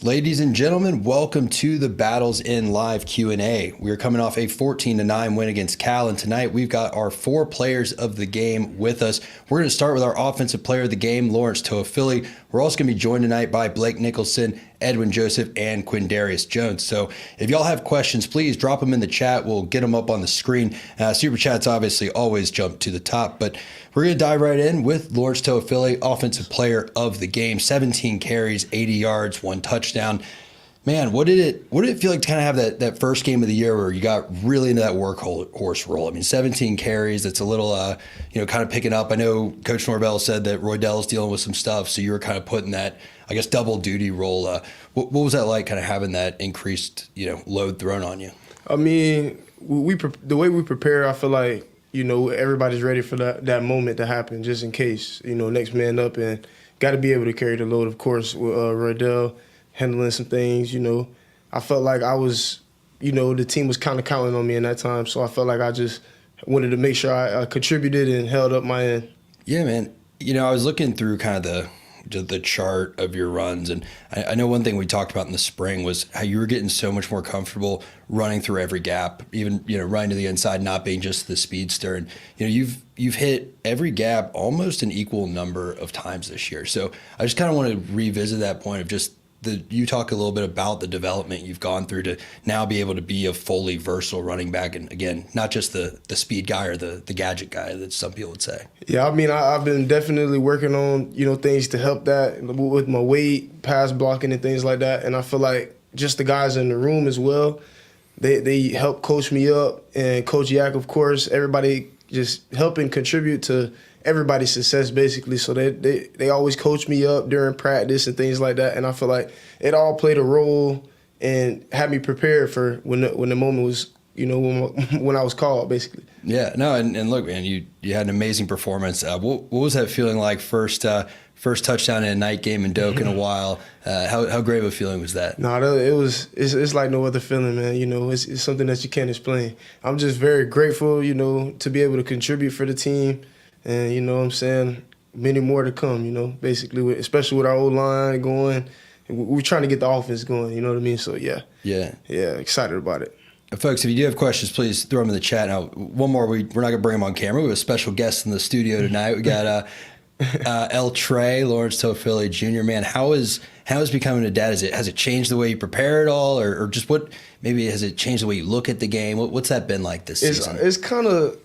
Ladies and gentlemen, welcome to the Battles in Live Q&A. We are coming off a 14-9 win against Cal, and tonight we've got our 4 players of the game with us. We're going to start with our offensive player of the game, Lawrance Toafili. We're also going to be joined tonight by Blake Nichelson, Edwin Joseph, and Quindarrius Jones. So if y'all have questions, please drop them in the chat. We'll get them up on the screen. Super chats obviously always jump to the top, but we're going to dive right in with Lawrance Toafili, offensive player of the game. 17 carries, 80 yards, 1 touchdown. Man, what did it feel like to kind of have that first game of the year where you got really into that workhorse role? I mean, 17 carries, that's a little, kind of picking up. I know Coach Norvell said that Roydell's dealing with some stuff, so you were kind of putting that, I guess, double duty role. What was that like, kind of having that increased, load thrown on you? I mean, the way we prepare, I feel like, everybody's ready for that moment to happen, just in case, next man up, and got to be able to carry the load, of course, with Roydell handling some things. I felt like I was, the team was kind of counting on me in that time, so I felt like I just wanted to make sure I contributed and held up my end. Yeah, man. I was looking through kind of the chart of your runs, and I know one thing we talked about in the spring was how you were getting so much more comfortable running through every gap, even running to the inside, not being just the speedster. And you've hit every gap almost an equal number of times this year. So I just kind of want to revisit that point of just you talk a little bit about the development you've gone through to now be able to be a fully versatile running back, and again, not just the speed guy or the gadget guy that some people would say. Yeah, I mean, I've been definitely working on things to help that with my weight, pass blocking, and things like that. And I feel like just the guys in the room as well, they help coach me up, and Coach Yak, of course, everybody just helping contribute to everybody's success, basically. So they always coach me up during practice and things like that. And I feel like it all played a role and had me prepared for when the moment was, when I was called, basically. Yeah, no, and look, man, you had an amazing performance. What was that feeling like? First touchdown in a night game in Doak in a while. How great of a feeling was that? No, it's like no other feeling, man. It's something that you can't explain. I'm just very grateful, to be able to contribute for the team. And, what I'm saying, many more to come, basically, especially with our O-line going. We're trying to get the offense going, you know what I mean? So, yeah, excited about it. Folks, if you do have questions, please throw them in the chat. Now, one more, we're not going to bring them on camera. We have a special guest in the studio tonight. We got El Trey, Lawrance Toafili Jr. Man, how is becoming a dad? Has it changed the way you prepare at all, or just what? Maybe has it changed the way you look at the game? What's that been like this season? It's kind of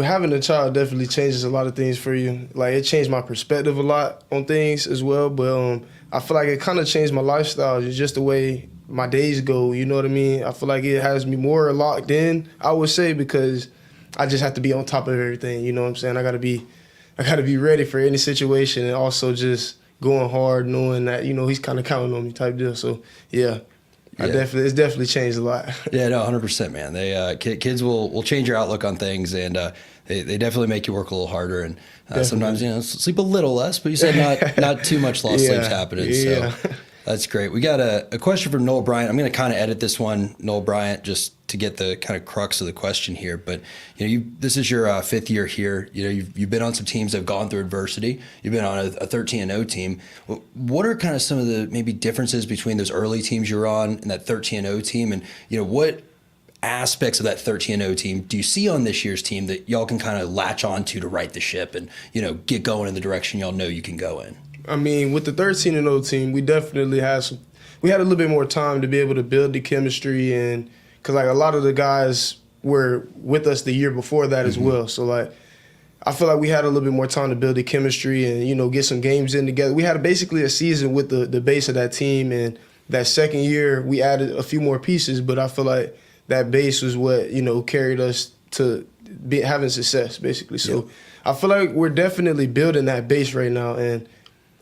having a child definitely changes a lot of things for you. Like, it changed my perspective a lot on things as well. But I feel like it kind of changed my lifestyle. It's just the way my days go. You know what I mean? I feel like it has me more locked in, I would say, because I just have to be on top of everything. You know what I'm saying? I gotta be ready for any situation, and also just going hard, knowing that he's kind of counting on me type deal. So yeah. It's definitely changed a lot. Yeah, no, 100%, man. They kids will change your outlook on things, and they definitely make you work a little harder, and sometimes sleep a little less. But you said not too much lost sleep's happening. Yeah. So that's great. We got a question from Noel Bryant. I'm going to kind of edit this one, Noel Bryant, just to get the kind of crux of the question here. But this is your 5th year here. You've been on some teams that have gone through adversity. You've been on a 13-0 team. What are kind of some of the maybe differences between those early teams you're on and that 13-0 team? And what aspects of that 13-0 team do you see on this year's team that y'all can kind of latch on to right the ship and get going in the direction y'all know you can go in? I mean, with the 13-0 team, we definitely had a little bit more time to be able to build the chemistry, and because a lot of the guys were with us the year before that as well. So I feel like we had a little bit more time to build the chemistry and get some games in together. We had basically a season with the base of that team, and that second year we added a few more pieces, but I feel like that base was what carried us to having success, basically. So I feel like we're definitely building that base right now, and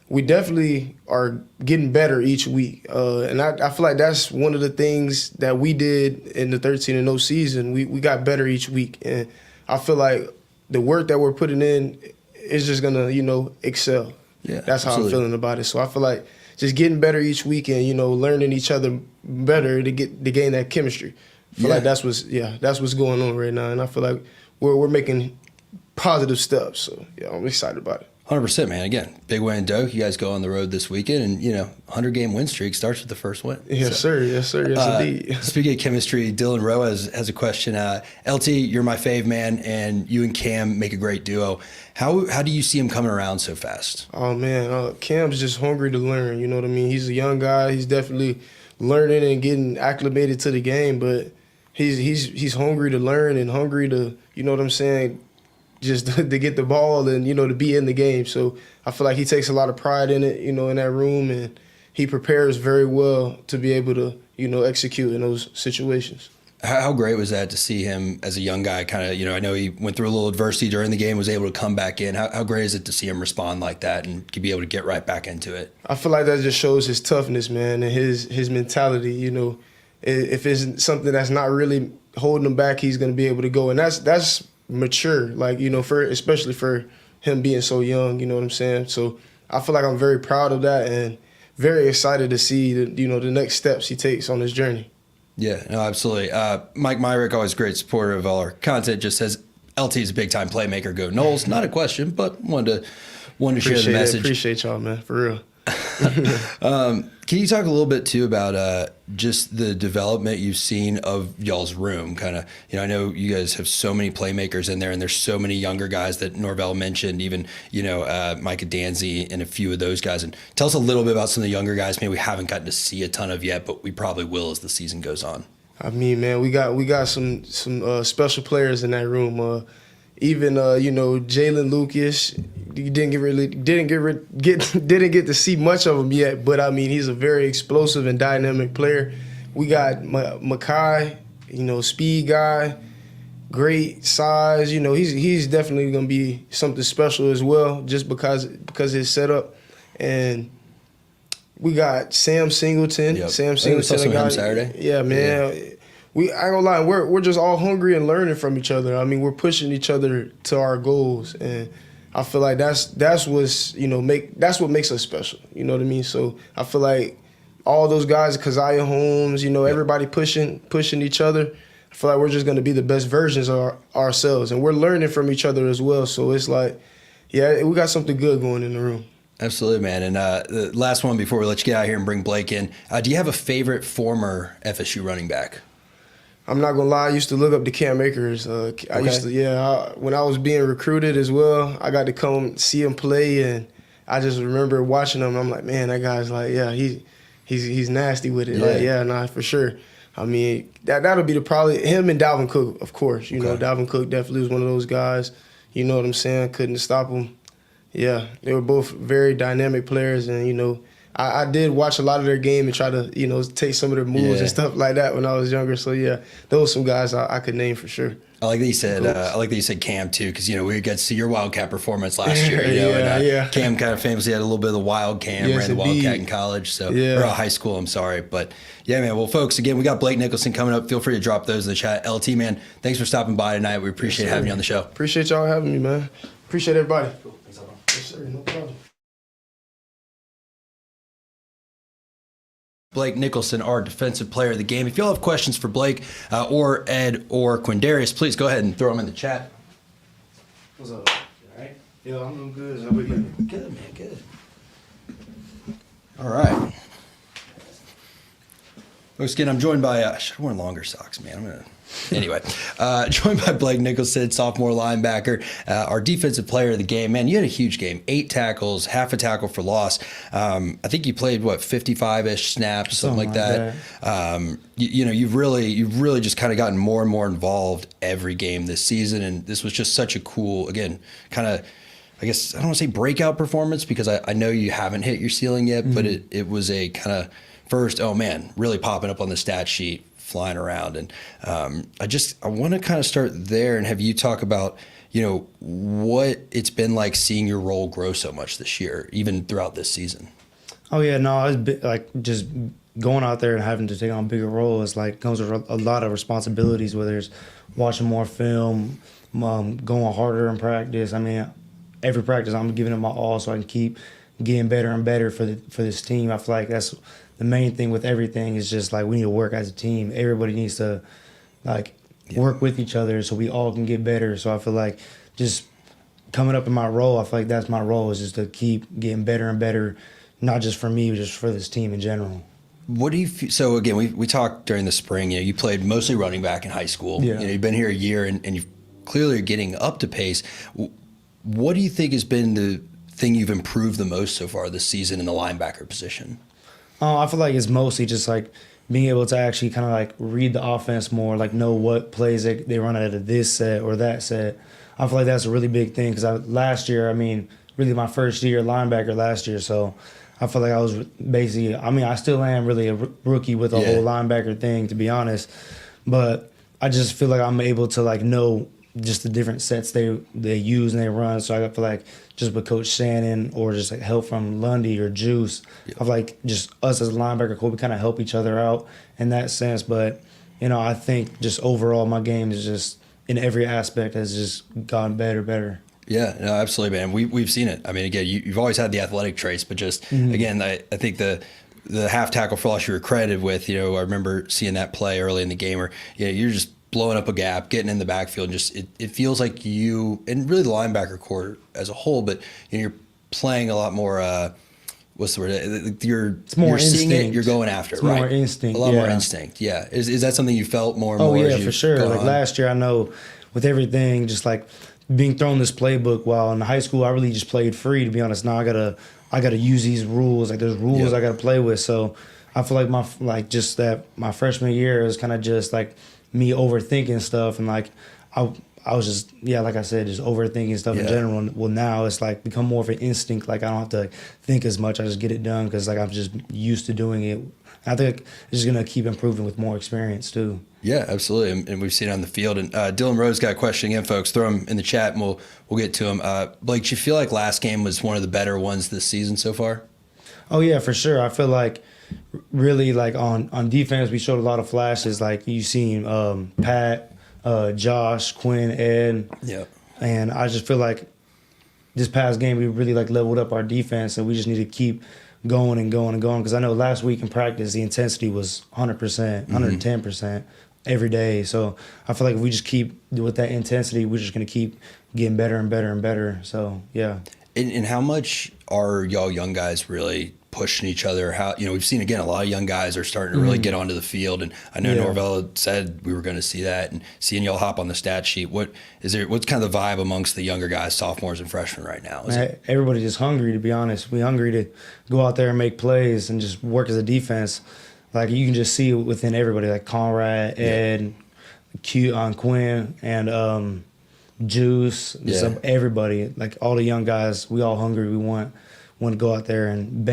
we definitely are getting better each week. And I feel like that's one of the things that we did in the 13-0 season. We got better each week. And I feel like the work that we're putting in is just going to, excel. Yeah, that's how absolutely. I'm feeling about it. So I feel like just getting better each week and, learning each other better to gain that chemistry. I feel like that's what's going on right now. And I feel like we're making positive steps. So, yeah, I'm excited about it. 100%, man. Again, big win in Doak. You guys go on the road this weekend, and 100-game win streak starts with the first win. Yes, sir. Yes, sir. Yes, indeed. Speaking of chemistry, Dylan Rowe has a question. LT, you're my fave man, and you and Cam make a great duo. How do you see him coming around so fast? Oh man, Cam's just hungry to learn. You know what I mean? He's a young guy. He's definitely learning and getting acclimated to the game, but he's hungry to learn and hungry to, you know what I'm saying, just to get the ball and, to be in the game. So I feel like he takes a lot of pride in it, in that room, and he prepares very well to be able to, execute in those situations. How great was that to see him as a young guy kind of, I know he went through a little adversity during the game, was able to come back in. How great is it to see him respond like that and to be able to get right back into it? I feel like that just shows his toughness, man, and his mentality. If it's something that's not really holding him back, he's going to be able to go. And that's mature, especially for him being so young, you know what I'm saying? So I feel like I'm very proud of that and very excited to see the next steps he takes on his journey. Yeah, no, absolutely. Mike Myrick, always great supporter of all our content, just says LT is a big-time playmaker. Go Noles. Not a question, but wanted to share the message. Appreciate y'all, man, for real. Can you talk a little bit, too, about just the development you've seen of y'all's room? Kind of, I know you guys have so many playmakers in there, and there's so many younger guys that Norvell mentioned, even, Micah Danzy and a few of those guys. And tell us a little bit about some of the younger guys maybe we haven't gotten to see a ton of yet, but we probably will as the season goes on. I mean, man, we got some special players in that room. Even Jalen Lucas, you didn't get to see much of him yet, but I mean he's a very explosive and dynamic player. We got Makai, speed guy, great size. He's definitely gonna be something special as well, just because of his setup. And we got Sam Singleton. Yep. Sam Singleton, him Saturday. Yeah, man. Yeah. I ain't gonna lie, we're just all hungry and learning from each other. I mean, we're pushing each other to our goals, and I feel like that's what makes us special. You know what I mean? So I feel like all those guys, Keziah Holmes, everybody pushing each other. I feel like we're just gonna be the best versions of ourselves, and we're learning from each other as well. So it's like, yeah, we got something good going in the room. Absolutely, man. And the last one before we let you get out here and bring Blake in, do you have a favorite former FSU running back? I'm not gonna lie, I used to look up to Cam Akers. I used to, when I was being recruited as well, I got to come see him play, and I just remember watching him. I'm like, man, that guy's like, yeah, he's nasty with it. Yeah. For sure. I mean, that'll be probably him and Dalvin Cook, of course. Dalvin Cook definitely was one of those guys. You know what I'm saying? Couldn't stop him. Yeah, they were both very dynamic players, and I did watch a lot of their game and try to, take some of their moves and stuff like that when I was younger. So yeah, those are some guys I could name for sure. I like that you said Cam too, because we got to see your Wildcat performance last year. Cam kind of famously had a little bit of the wild Cam, ran the Wildcat in college, or high school. I'm sorry, but yeah, man. Well, folks, again, we got Blake Nichelson coming up. Feel free to drop those in the chat. LT, man, thanks for stopping by tonight. We appreciate having you on the show. Appreciate y'all having me, man. Appreciate everybody. Cool. Thanks, yes, sir. No problem. Blake Nichelson, our defensive player of the game. If y'all have questions for Blake or Ed or Quindarrius, please go ahead and throw them in the chat. What's up? All right? Yeah, I'm doing good. How about you? Good, man. Good. All right. Folks, again, I'm joined by, I should have worn longer socks, man. Anyway, joined by Blake Nichelson, sophomore linebacker, our defensive player of the game. Man, you had a huge game. 8 tackles, half a tackle for loss. I think you played, 55-ish snaps, something like that. You've really just kind of gotten more and more involved every game this season, and this was just such a cool, again, kind of, I guess, I don't want to say breakout performance, because I know you haven't hit your ceiling yet, but it was a kind of first, oh man, really popping up on the stat sheet, flying around. And I want to kind of start there and have you talk about, what it's been like seeing your role grow so much this year, even throughout this season. Oh yeah, no, it's like just going out there and having to take on a bigger role is like comes with a lot of responsibilities, whether it's watching more film, going harder in practice. I mean, every practice I'm giving it my all so I can keep getting better and better for this team. I feel like that's the main thing with everything is just like we need to work as a team. Everybody needs to work with each other so we all can get better. So I feel like just coming up in my role, I feel like that's my role, is just to keep getting better and better, not just for me, but just for this team in general. What do you feel? So again, we talked during the spring. You played mostly running back in high school. Yeah. You've been here a year, and you clearly are getting up to pace. What do you think has been the thing you've improved the most so far this season in the linebacker position? I feel like it's mostly just like being able to actually kind of like read the offense more, like know what plays they run out of this set or that set. I feel like that's a really big thing because last year, really my first year linebacker last year, so I feel like I was basically, I still am really a rookie with the whole linebacker thing, to be honest, but I just feel like I'm able to like know just the different sets they use and they run. So I feel like just with Coach Shannon or just like help from Lundy or Juice, I feel like just us as a linebacker core, we kind of help each other out in that sense. But, I think just overall my game is just in every aspect has just gotten better. Yeah, no, absolutely, man. We've seen it. Again, you've always had the athletic traits, but just, again, I think the half tackle for loss you were credited with, I remember seeing that play early in the game where, you're just blowing up a gap, getting in the backfield, and just it feels like you, and really the linebacker core as a whole, but you're playing a lot more, what's the word? You're seeing it, you're going after it, right? More instinct. A lot more instinct, yeah. Is that something you felt more and more? Oh, yeah, for sure. Like last year, I know with everything, just like being thrown this playbook, while in high school, I really just played free, to be honest. Now I gotta use these rules. Like there's rules I gotta play with. So I feel like my freshman year is kind of just like me overthinking stuff, and like I was just like I said, just overthinking stuff in general. Well, now it's like become more of an instinct. Like I don't have to think as much. I just get it done because like I'm just used to doing it. I think it's just gonna keep improving with more experience too. Yeah, absolutely, and we've seen it on the field. And Dylan Rose got a question again, folks. Throw him in the chat, and we'll get to him. Blake, do you feel like last game was one of the better ones this season so far? Oh yeah, for sure. I feel like really like on defense, we showed a lot of flashes. Like you seen Pat, Josh, Quinn, Ed. Yeah. And I just feel like this past game we really like leveled up our defense, and we just need to keep going and going and going. Because I know last week in practice the intensity was 100%, 110% every day. So I feel like if we just keep with that intensity, we're just gonna keep getting better and better and better. So yeah. And how much are y'all young guys really pushing each other? How we've seen again a lot of young guys are starting to really get onto the field, and I know Norvell said we were going to see that, and seeing y'all hop on the stat sheet. What's kind of the vibe amongst the younger guys, sophomores and freshmen right now? Everybody's just hungry, to be honest. We're hungry to go out there and make plays and just work as a defense. Like you can just see it within everybody, like Conrad, Ed, Quinn, and Juice, just everybody, like all the young guys. We all hungry. We want to go out there and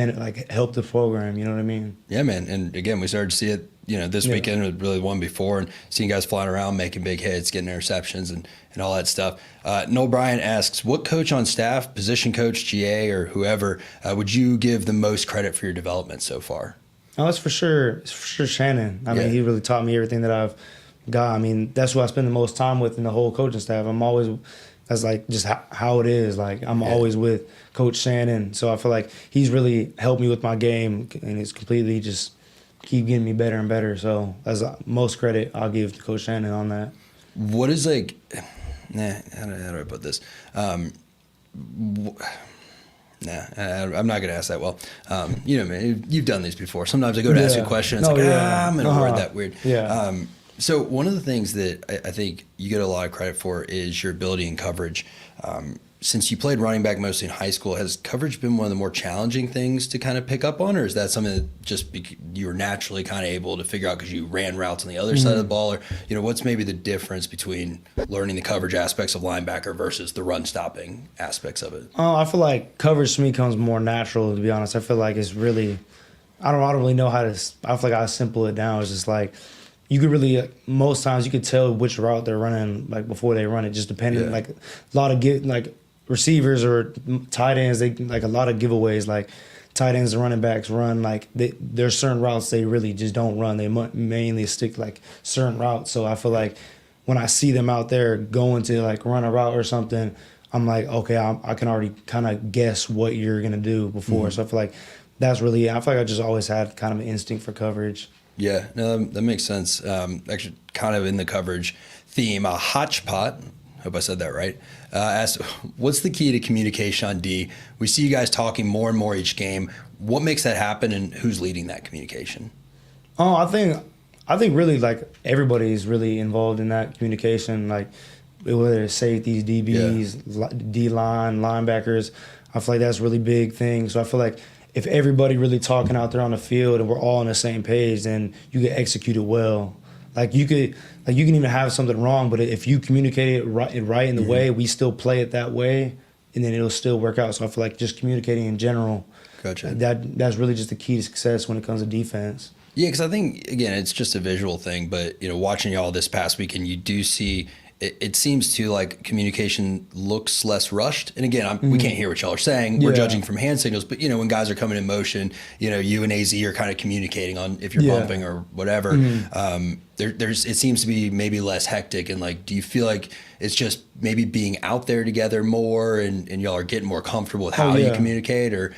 help the program. You know what I mean? Yeah, man. And again, we started to see it. This weekend was really the one before, and seeing guys flying around, making big hits, getting interceptions, and all that stuff. Noel Bryant asks, what coach on staff, position coach, GA, or whoever, would you give the most credit for your development so far? Oh, it's for sure Shannon. I mean, he really taught me everything that I've got. I mean, that's who I spend the most time with in the whole coaching staff. That's like just how it is. Like I'm always with Coach Shannon, so I feel like he's really helped me with my game, and it's completely just keep getting me better and better. So as most credit I'll give to Coach Shannon on that. What is how do I put this? I'm not going to ask that well. Man, you've done these before. Sometimes I go to ask you a question, it's I'm going to word that weird. Yeah. So one of the things that I think you get a lot of credit for is your ability in coverage. Since you played running back mostly in high school, has coverage been one of the more challenging things to kind of pick up on, or is that something that just you were naturally kind of able to figure out because you ran routes on the other side of the ball? Or what's maybe the difference between learning the coverage aspects of linebacker versus the run stopping aspects of it? I feel like coverage to me comes more natural, to be honest. I feel like it's really I don't really know I feel like how simple it down. It's just like you could really most times you could tell which route they're running like before they run it, just depending like a lot of receivers or tight ends, they like a lot of giveaways. Like tight ends and running backs run like there's certain routes they really just don't run. They mainly stick like certain routes. So I feel like when I see them out there going to like run a route or something, I'm like, okay, I can already kind of guess what you're gonna do before. So I feel like I feel like I just always had kind of an instinct for coverage. Yeah, no, that makes sense. Actually, kind of in the coverage theme, Hotchpot, hope I said that right, asked, what's the key to communication on D? We see you guys talking more and more each game. What makes that happen, and who's leading that communication? Oh, I think really like everybody is really involved in that communication, like whether it's safeties, DBs, D-line, linebackers. I feel like that's a really big thing. So I feel like if everybody really talking out there on the field and we're all on the same page, then you get executed well. Like you can even have something wrong, but if you communicate it right in the way, we still play it that way, and then it'll still work out. So I feel like just communicating in general, gotcha. That's really just the key to success when it comes to defense. Yeah, because I think, again, it's just a visual thing, but, watching y'all this past weekend, you do see it seems to like communication looks less rushed. And again, we can't hear what y'all are saying. We're judging from hand signals, but when guys are coming in motion, you and AZ are kind of communicating on if you're bumping or whatever. It seems to be maybe less hectic. And like, do you feel like it's just maybe being out there together more and y'all are getting more comfortable with how you communicate, or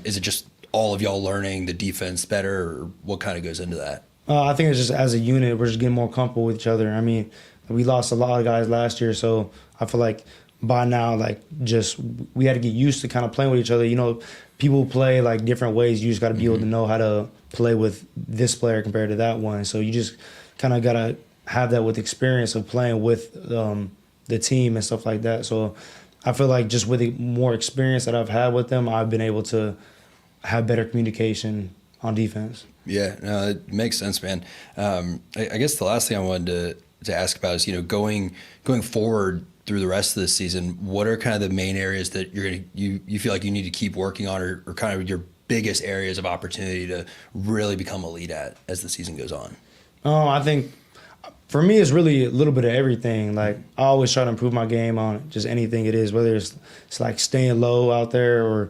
is it just all of y'all learning the defense better, or what kind of goes into that? I think it's just as a unit, we're just getting more comfortable with each other. I mean, we lost a lot of guys last year, so I feel like by now, like, just we had to get used to kind of playing with each other. People play like different ways. You just got to be able to know how to play with this player compared to that one. So you just kind of got to have that with experience of playing with the team and stuff like that. So I feel like just with the more experience that I've had with them, I've been able to have better communication on defense. Yeah, no, it makes sense, man. I guess the last thing I wanted to ask about is, going forward through the rest of the season, what are kind of the main areas that you feel like you need to keep working on, or kind of your biggest areas of opportunity to really become elite at as the season goes on? I think for me, it's really a little bit of everything. Like, I always try to improve my game on just anything it is, whether it's like staying low out there or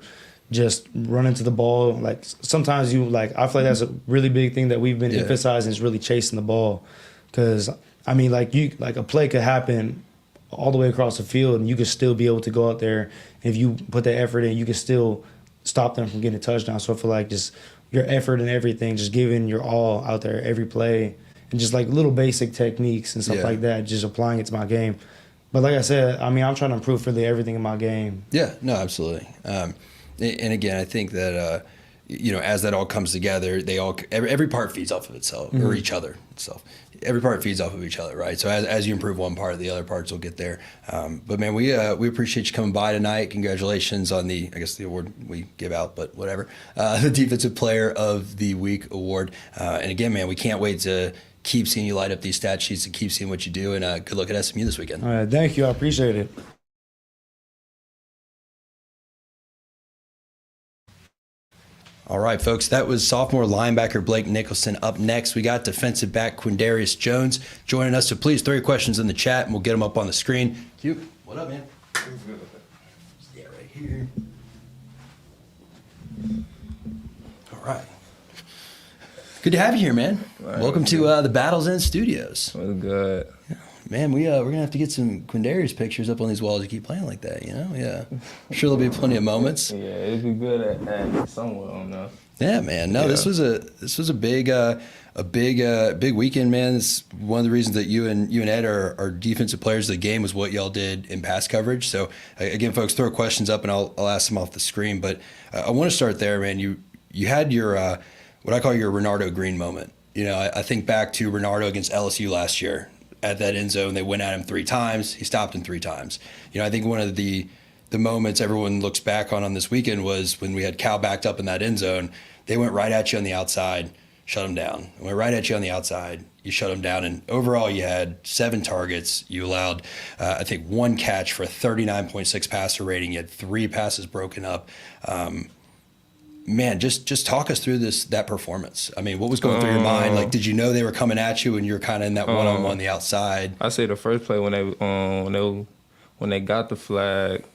just running to the ball. Like, sometimes I feel like that's a really big thing that we've been emphasizing, is really chasing the ball. Because I mean, like a play could happen all the way across the field, and you could still be able to go out there. And if you put the effort in, you can still stop them from getting a touchdown. So I feel like just your effort and everything, just giving your all out there every play, and just like little basic techniques and stuff like that, just applying it to my game. But like I said, I mean, I'm trying to improve really everything in my game. Yeah, no, absolutely. And again, I think that as that all comes together, every part feeds off of itself or each other itself. Every part feeds off of each other, right? So as you improve one part, the other parts will get there. But man, we appreciate you coming by tonight. Congratulations on the award we give out, but whatever. The Defensive Player of the Week award. And again, man, we can't wait to keep seeing you light up these stat sheets and keep seeing what you do. And good luck at SMU this weekend. All right, thank you. I appreciate it. All right, folks, that was sophomore linebacker Blake Nichelson. Up next, we got defensive back Quindarrius Jones joining us. So please throw your questions in the chat, and we'll get them up on the screen. Q, what up, man? Yeah, right here. All right. Good to have you here, man. Right, welcome to the Battles End Studios. What's good? Yeah. Man, we're gonna have to get some Quindarrius pictures up on these walls. You keep playing like that, Yeah, I'm sure there'll be plenty of moments. Yeah, it'd be good at somewhere on that. Yeah, man. No, this was a big weekend, man. It's one of the reasons that you and Ed are defensive players of the game was what y'all did in pass coverage. So again, folks, throw questions up and I'll ask them off the screen. But I want to start there, man. You had your what I call your Renardo Green moment. I think back to Renardo against LSU last year. At that end zone, they went at him 3 times. He stopped him 3 times. I think one of the moments everyone looks back on this weekend was when we had Cal backed up in that end zone. They went right at you on the outside, shut him down. Went right at you on the outside, you shut him down. And overall, you had 7 targets. You allowed, I think, 1 catch for a 39.6 passer rating. You had 3 passes broken up. Man, just talk us through that performance. I mean, what was going through your mind? Like, did you know they were coming at you and you're kind of in that one-on-one on the outside? I say the first play when they got the flag,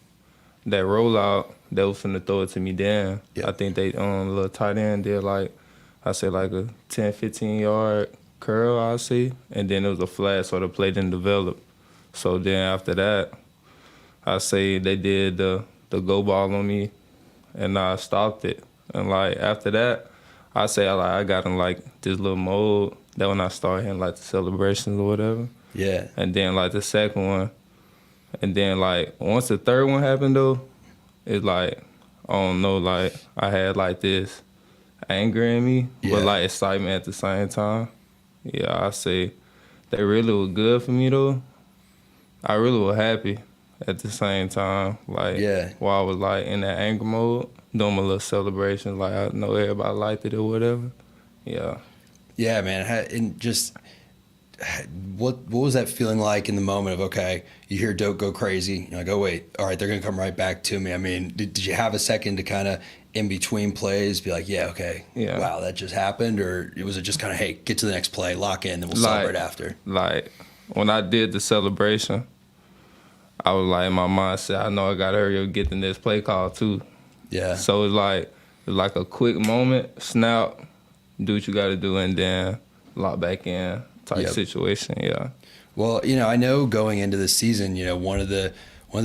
that rollout, they was finna throw it to me then. Yep. I think they little tight end did like a 10, 15 yard curl, I see, and then it was a flag, so the play didn't develop. So then after that, I say they did the go ball on me, and I stopped it. And after that, I say I got in this little mode that when I start hitting the celebrations or whatever. Yeah. And then the second one, And then, like, once the third one happened, though, it's like, I don't know, like, I had, like, this anger in me, but, like, excitement at the same time. Yeah, I say they really were good for me, though. I really was happy at the same time, like, while I was, like, in that anger mode, doing my little celebrations, like, I know everybody liked it or whatever. Yeah. Yeah, man. And just what was that feeling like in the moment of, okay, you hear Doak go crazy, you're like, oh, wait, all right, they're going to come right back to me. I mean, did you have a second to kind of, in between plays, be like, yeah, okay, wow, that just happened? Or was it just kind of, hey, get to the next play, lock in, then we'll celebrate after? Like, when I did the celebration, I was like, in my mindset, I know I got to hurry up, get the next play call, too. Yeah. So it's like a quick moment, snap, do what you got to do, and then lock back in type situation, yeah. Well, I know going into the season, one of the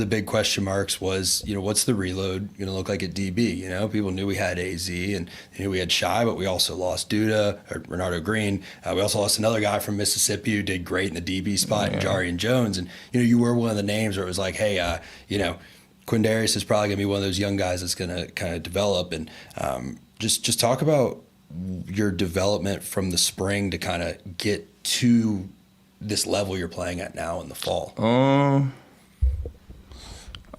big question marks was, what's the reload going to look like at DB? People knew we had AZ and they knew we had Shy, but we also lost Duda, or Renardo Green. We also lost another guy from Mississippi who did great in the DB spot, Quindarrius Jones. And, you were one of the names where it was like, hey, Quindarrius is probably going to be one of those young guys that's going to kind of develop. And just talk about your development from the spring to kind of get to this level you're playing at now in the fall.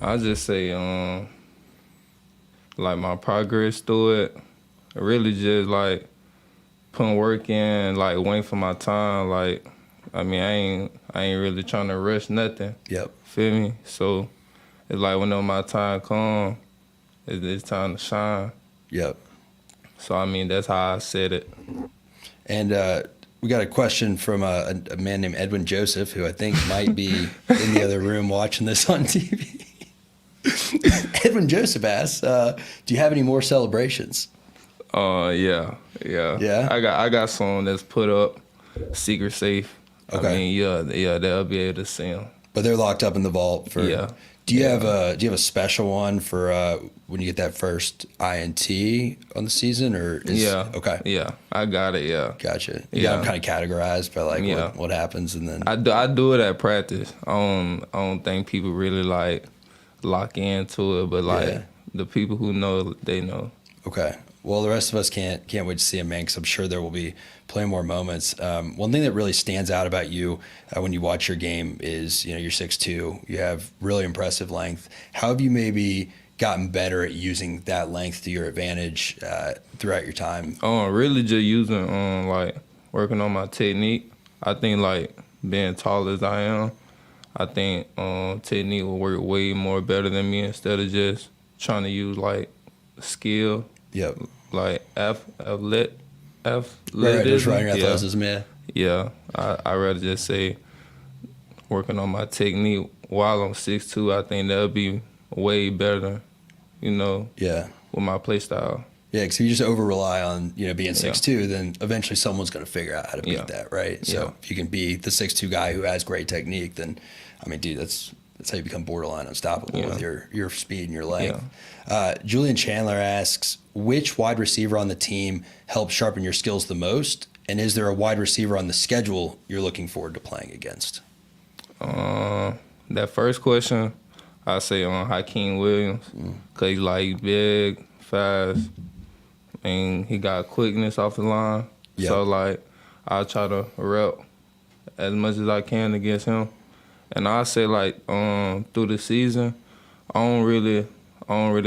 I just say, like, my progress through it, really just, like, putting work in, like, waiting for my time. Like, I mean, I ain't really trying to rush nothing. Yep. Feel me? So it's like whenever my time come, it's time to shine. Yep. So, I mean, that's how I said it. And we got a question from a man named Edwin Joseph, who I think might be in the other room watching this on TV. Edwin Joseph asks, do you have any more celebrations? Yeah. Yeah? I got someone that's put up secret safe. Okay. I mean, they'll be able to see them. But they're locked up in the vault for. Yeah. Do you have a special one for when you get that first INT on the season, or okay? Yeah, I got it. Yeah, gotcha. You got them kind of categorized by like what happens, and then I do it at practice. I don't think people really like lock into it, but like the people who know, they know. Okay. Well, the rest of us can't wait to see him, man, because I'm sure there will be plenty more moments. One thing that really stands out about you when you watch your game is, you're 6'2", you have really impressive length. How have you maybe gotten better at using that length to your advantage throughout your time? Really just using, like, working on my technique. I think, like, being tall as I am, I think technique will work way more better than me instead of just trying to use, like, skill. Yep. Like athleticism. Right, just running athleticism, Yeah, I rather just say working on my technique while I'm 6'2". I think that'll be way better, Yeah. with my play style. Yeah, because if you just over rely on being 6'2", then eventually someone's going to figure out how to beat that, right? So if you can be the 6'2" guy who has great technique, then I mean, dude, that's how you become borderline unstoppable with your speed and your length. Julian Chandler asks, which wide receiver on the team helps sharpen your skills the most? And is there a wide receiver on the schedule you're looking forward to playing against? That first question, I say on Hakeem Williams, because he's like big, fast, and he got quickness off the line. Yep. So like I'll try to rep as much as I can against him. And I say like through the season, I don't really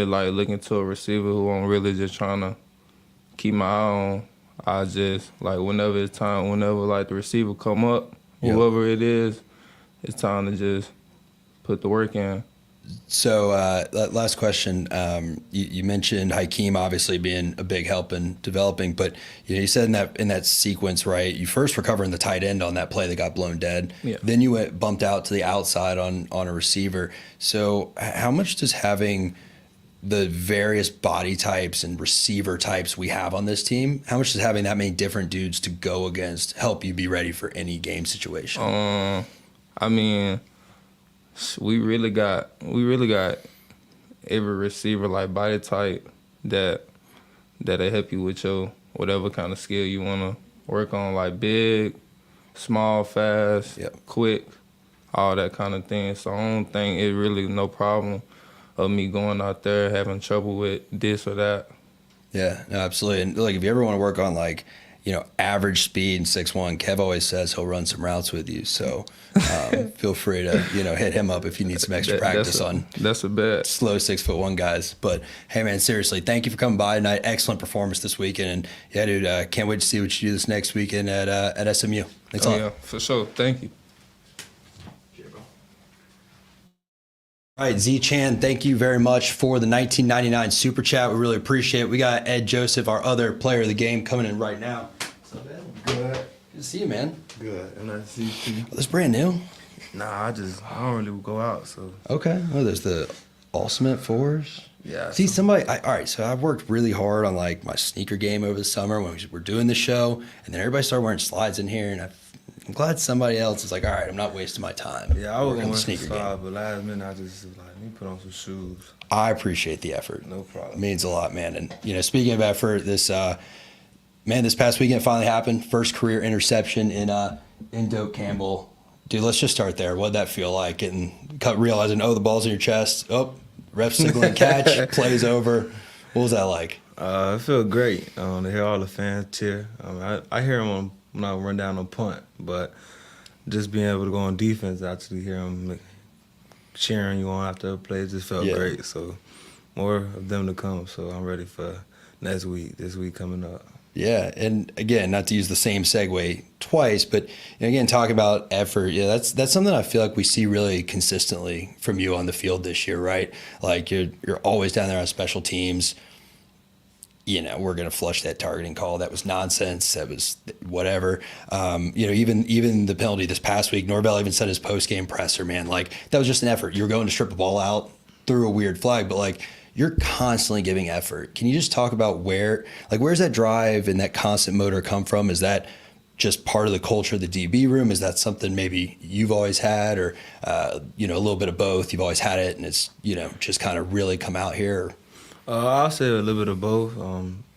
like looking to a receiver who I'm really just trying to keep my eye on. I just like whenever it's time, whenever like the receiver come up, whoever it is, it's time to just put the work in. So last question, you mentioned Hakeem obviously being a big help in developing, but you said in that sequence, right, you first were covering the tight end on that play that got blown dead. Yeah. Then you bumped out to the outside on a receiver. So how much does having the various body types and receiver types we have on this team, how much does having that many different dudes to go against help you be ready for any game situation? I mean, we really got every receiver like body type that'll help you with your whatever kind of skill you want to work on, like big, small, fast, quick. all that kind of thing. So I don't think it really no problem of me going out there having trouble with this or that. Yeah, no, absolutely. And like, if you ever want to work on like, average speed and 6'1", Kev always says he'll run some routes with you. So feel free to, hit him up if you need some extra practice on. That's a bet. Slow 6'1" guys. But hey, man, seriously, thank you for coming by tonight. Excellent performance this weekend. And yeah, dude, can't wait to see what you do this next weekend at SMU. Thanks a lot. Yeah, for sure. Thank you. All right, Z Chan, thank you very much for the 1999 super chat. We really appreciate it. We got Ed Joseph, our other player of the game, coming in right now. What's up, Ed? Good. Good to see you, man. Good. And I see you. Oh, this brand new? Nah, I don't really go out, so. Okay. Oh, there's the Ultimate Fours. Yeah. See, all right, so I've worked really hard on like my sneaker game over the summer when we were doing the show, and then everybody started wearing slides in here, and I'm glad somebody else is like, all right, I'm not wasting my time. Yeah, I was working going on to the sneaker game. but last minute I just was like, let me put on some shoes. I appreciate the effort. No problem. It means a lot, man. And speaking of effort, this past weekend finally happened. First career interception in Doak Campbell. Dude, let's just start there. What'd that feel like? Realizing, the ball's in your chest. Oh, ref signaling catch, plays over. What was that like? It felt great to hear all the fans cheer. I hear them when I run down on punt, but just being able to go on defense, actually hear them cheering you on after a play, just felt great. So more of them to come. So I'm ready for this week coming up. Yeah, and again, not to use the same segue twice, but again, talking about effort, that's something I feel like we see really consistently from you on the field this year, right? Like you're always down there on special teams. We're going to flush that targeting call. That was nonsense. That was whatever. Even the penalty this past week, Norvell even said his post-game presser, man, like that was just an effort. You were going to strip a ball out, threw a weird flag, but like you're constantly giving effort. Can you just talk about where's that drive and that constant motor come from? Is that just part of the culture of the DB room? Is that something maybe you've always had, or a little bit of both? You've always had it, and it's just kind of really come out here. I'll say a little bit of both.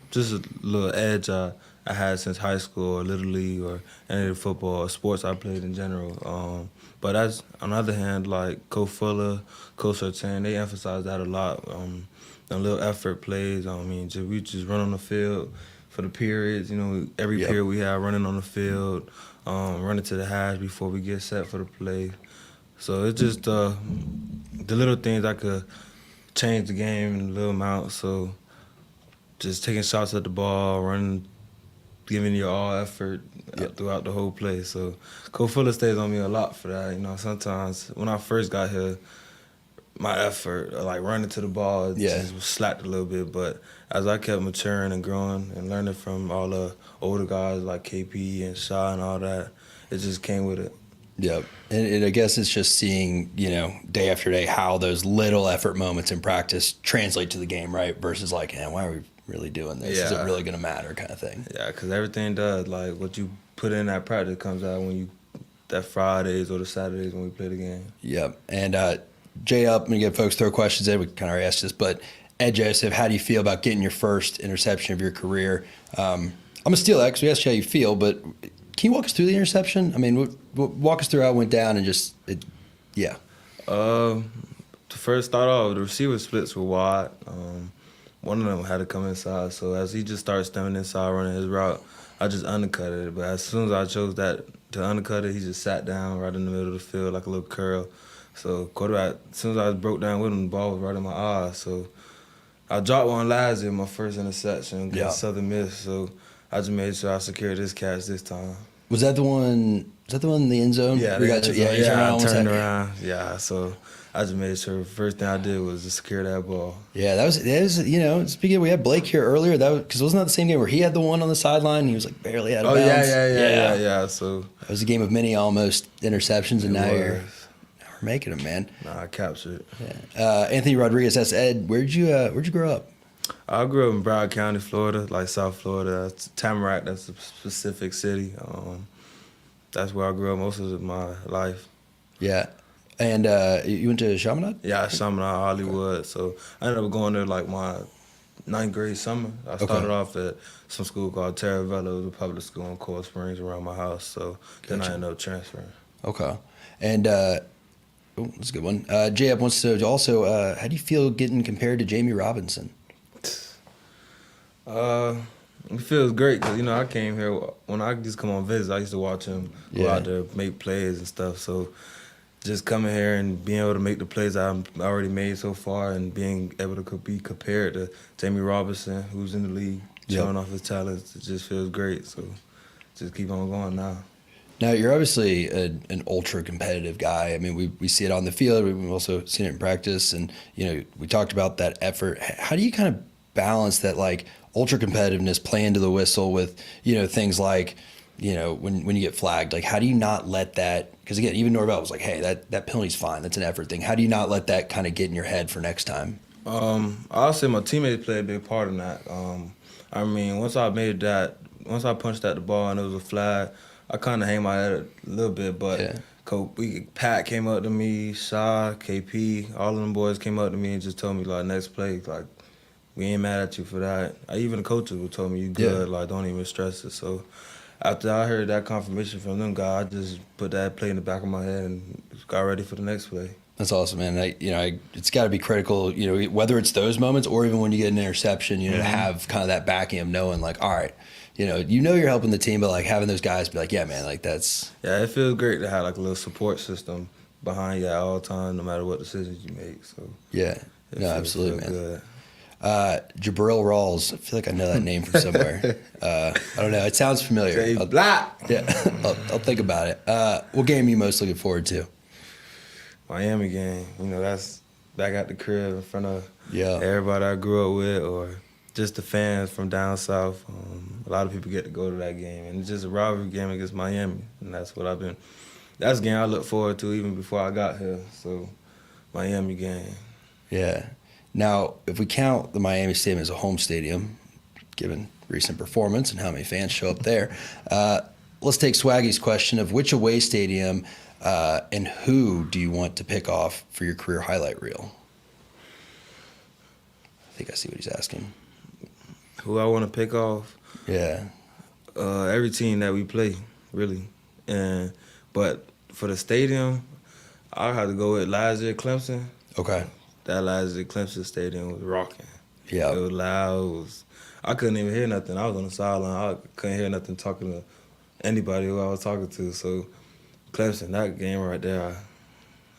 Just a little edge I had since high school or Little League or any of the football or sports I played in general. But as on the other hand, like Coach Fuller, Coach Sertan, they emphasize that a lot. The little effort plays. We just run on the field for the periods. Every period we have running on the field, running to the hash before we get set for the play. So it's just the little things I could change the game in a little amount. So just taking shots at the ball, running, giving your all effort throughout the whole play. So Coach Fuller stays on me a lot for that. Sometimes when I first got here, my effort, like running to the ball, just was slacked a little bit. But as I kept maturing and growing and learning from all the older guys like KP and Shaw and all that, it just came with it. Yep. And I guess it's just seeing, day after day how those little effort moments in practice translate to the game, right? Versus like, why are we really doing this? Is it really going to matter kind of thing? Yeah, because everything does. Like what you put in that practice comes out that Fridays or the Saturdays when we play the game. Yep. And Jay up, I'm going to get folks throw questions in. We kind of already asked this, but Ed Joseph, how do you feel about getting your first interception of your career? I'm going to steal that because we asked you how you feel, but can you walk us through the interception? I mean, walk us through how it went down and just, To first start off, the receiver splits were wide. One of them had to come inside, so as he just started stemming inside, running his route, I just undercutted it. But as soon as I chose that to undercut it, he just sat down right in the middle of the field like a little curl. So quarterback, as soon as I broke down with him, the ball was right in my eyes. So I dropped one last year, my first interception against Southern Miss. So I just made sure I secured this catch this time. Was that the one? Was that the one in the end zone? Yeah, I turned around. Yeah, so I just made sure the first thing I did was to secure that ball. Yeah, that was speaking of, we had Blake here earlier, because wasn't that the same game where he had the one on the sideline and he was like barely out of bounds? Yeah. So that was a game of many almost interceptions, and now you're making them, man. I captured it. Yeah. Anthony Rodriguez asks, Ed, where'd you grow up? I grew up in Broward County, Florida, like South Florida. Tamarack, that's a specific city. That's where I grew up most of my life. Yeah. And you went to Chaminade? Yeah, Chaminade, Hollywood. So I ended up going there like my 9th grade summer. I started off at some school called Terravella. It was a public school in Coral Springs around my house. So then I ended up transferring. Okay. And that's a good one. J-Up wants to know also, how do you feel getting compared to Jamie Robinson? It feels great because, I came here, when I just come on visits, I used to watch him go out there, make plays and stuff. So just coming here and being able to make the plays I've already made so far and being able to be compared to Jamie Robinson, who's in the league, showing off his talents, it just feels great. So just keep on going now. Now, you're obviously an ultra-competitive guy. I mean, we see it on the field. We've also seen it in practice. And, we talked about that effort. How do you kind of balance that, like, ultra-competitiveness, play into the whistle with, things like, when you get flagged? Like, how do you not let that – because, again, even Norvell was like, hey, that penalty's fine. That's an effort thing. How do you not let that kind of get in your head for next time? I'll say my teammates played a big part in that. Once I punched at the ball and it was a flag – I kind of hang my head a little bit, but Pat came up to me, Shaw, KP, all of them boys came up to me and just told me, like, next play, like, we ain't mad at you for that. Even the coaches would told me, you good, like, don't even stress it. So after I heard that confirmation from them guys, I just put that play in the back of my head and got ready for the next play. That's awesome, man. It's got to be critical, whether it's those moments or even when you get an interception, to have kind of that backing of knowing, like, all right, you're helping the team, but, like, having those guys be like, yeah, man, like, that's... Yeah, it feels great to have, like, a little support system behind you at all times, no matter what decisions you make. So yeah, no, absolutely, man. Good. Jabril Rawls, I feel like I know that name from somewhere. I don't know. It sounds familiar. I'll think about it. What game are you most looking forward to? Miami game. That's back at the crib in front of everybody I grew up with or just the fans from down south. A lot of people get to go to that game. And it's just a rivalry game against Miami. And that's a game I look forward to even before I got here. So, Miami game. Yeah. Now, if we count the Miami Stadium as a home stadium, given recent performance and how many fans show up there, let's take Swaggy's question of which away stadium and who do you want to pick off for your career highlight reel? I think I see what he's asking. Who I want to pick off? Yeah. Every team that we play, really. But for the stadium, I'll have to go with last year Clemson. Okay. That last year Clemson stadium was rocking. Yeah. It was loud. I couldn't even hear nothing. I was on the sideline. I couldn't hear nothing talking to anybody who I was talking to. So Clemson, that game right there,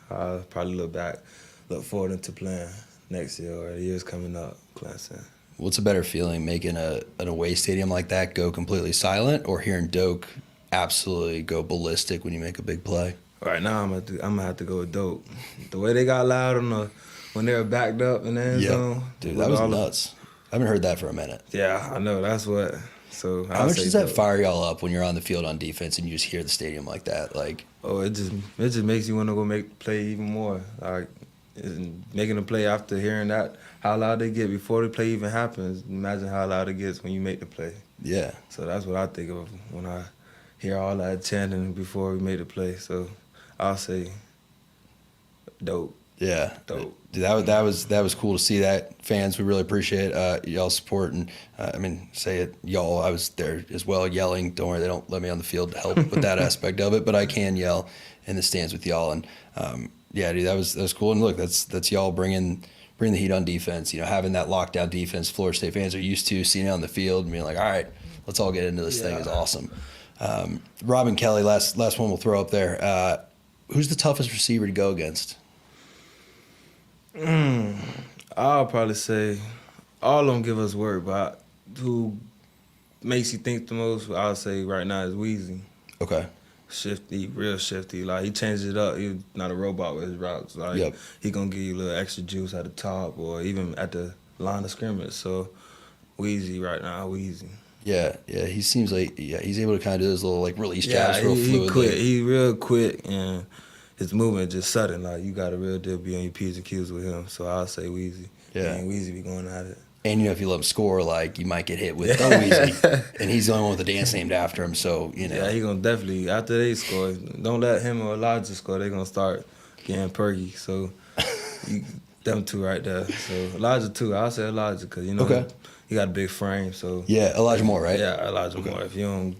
I'll probably look forward to playing next year or the years coming up, Clemson. What's a better feeling, making an away stadium like that go completely silent or hearing Doak absolutely go ballistic when you make a big play? Right now, I'm gonna have to go with Doak. The way they got loud when they were backed up in the end zone. Dude, that was nuts. I haven't heard that for a minute. Yeah, I know. That's what. So how much does that fire y'all up when you're on the field on defense and you just hear the stadium like that? Like, it just makes you want to go make the play even more. Like, making a play after hearing that, how loud they get before the play even happens. Imagine how loud it gets when you make the play. Yeah. So that's what I think of when I hear all that chanting before we make the play. So I'll say Dope. Yeah. Dope. Dude, that was cool to see that. Fans, we really appreciate y'all's support. And, say it, y'all, I was there as well yelling. Don't worry, they don't let me on the field to help with that aspect of it, but I can yell in the stands with y'all. And, yeah, dude, that was cool. And look, that's y'all bringing the heat on defense. Having that lockdown defense, Florida State fans are used to seeing it on the field and being like, all right, let's all get into this thing. Is awesome. Robin Kelly, last one we'll throw up there. Who's the toughest receiver to go against? I'll probably say all of them give us work, but who makes you think the most, I'll say right now, is Weezy. Okay. Shifty, real shifty. Like, he changes it up. He's not a robot with his routes. Like, he gonna give you a little extra juice at the top or even at the line of scrimmage. So, Weezy right now, Weezy. Yeah, he seems like he's able to kind of do those little like release jabs real fluidly. He real quick and his movement just sudden. Like, you got to real deal be on your P's and Q's with him. So I'll say Weezy. Yeah, and Weezy be going at it. And if you let him score, like, you might get hit with Weezy, and he's the only one with a dance named after him. So Yeah, he gonna definitely after they score. Don't let him or Elijah score. They gonna start getting perky. So them two right there. So Elijah too. I'll say Elijah because he got a big frame. So yeah, Elijah Moore, right? Yeah, Elijah Moore. If you don't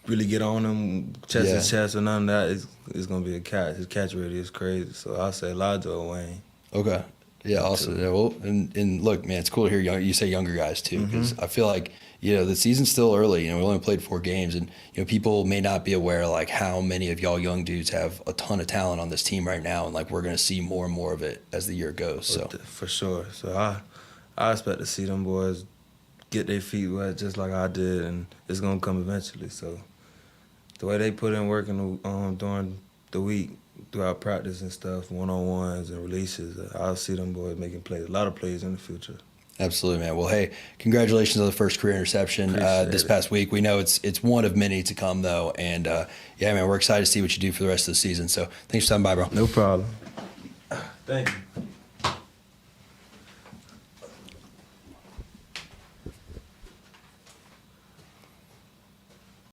really get on him, chest to chest or none of that, it's gonna be a catch. His catch rate is crazy. So I'll say Elijah or Wayne. Okay. Yeah, awesome. Yeah, well, and look, man, it's cool to hear you say younger guys too, because I feel like, the season's still early. We only played 4 games, and people may not be aware like how many of y'all young dudes have a ton of talent on this team right now, and like we're gonna see more and more of it as the year goes. So for sure. So I expect to see them boys get their feet wet just like I did, and it's gonna come eventually. So the way they put in work during the week, throughout practice and stuff, one-on-ones and releases, I'll see them boys making plays, a lot of plays in the future. Absolutely, man. Well, hey, congratulations on the first career interception this past week. We know it's one of many to come, though. And, yeah, man, we're excited to see what you do for the rest of the season. So thanks for stopping by, bro. No problem. Thank you.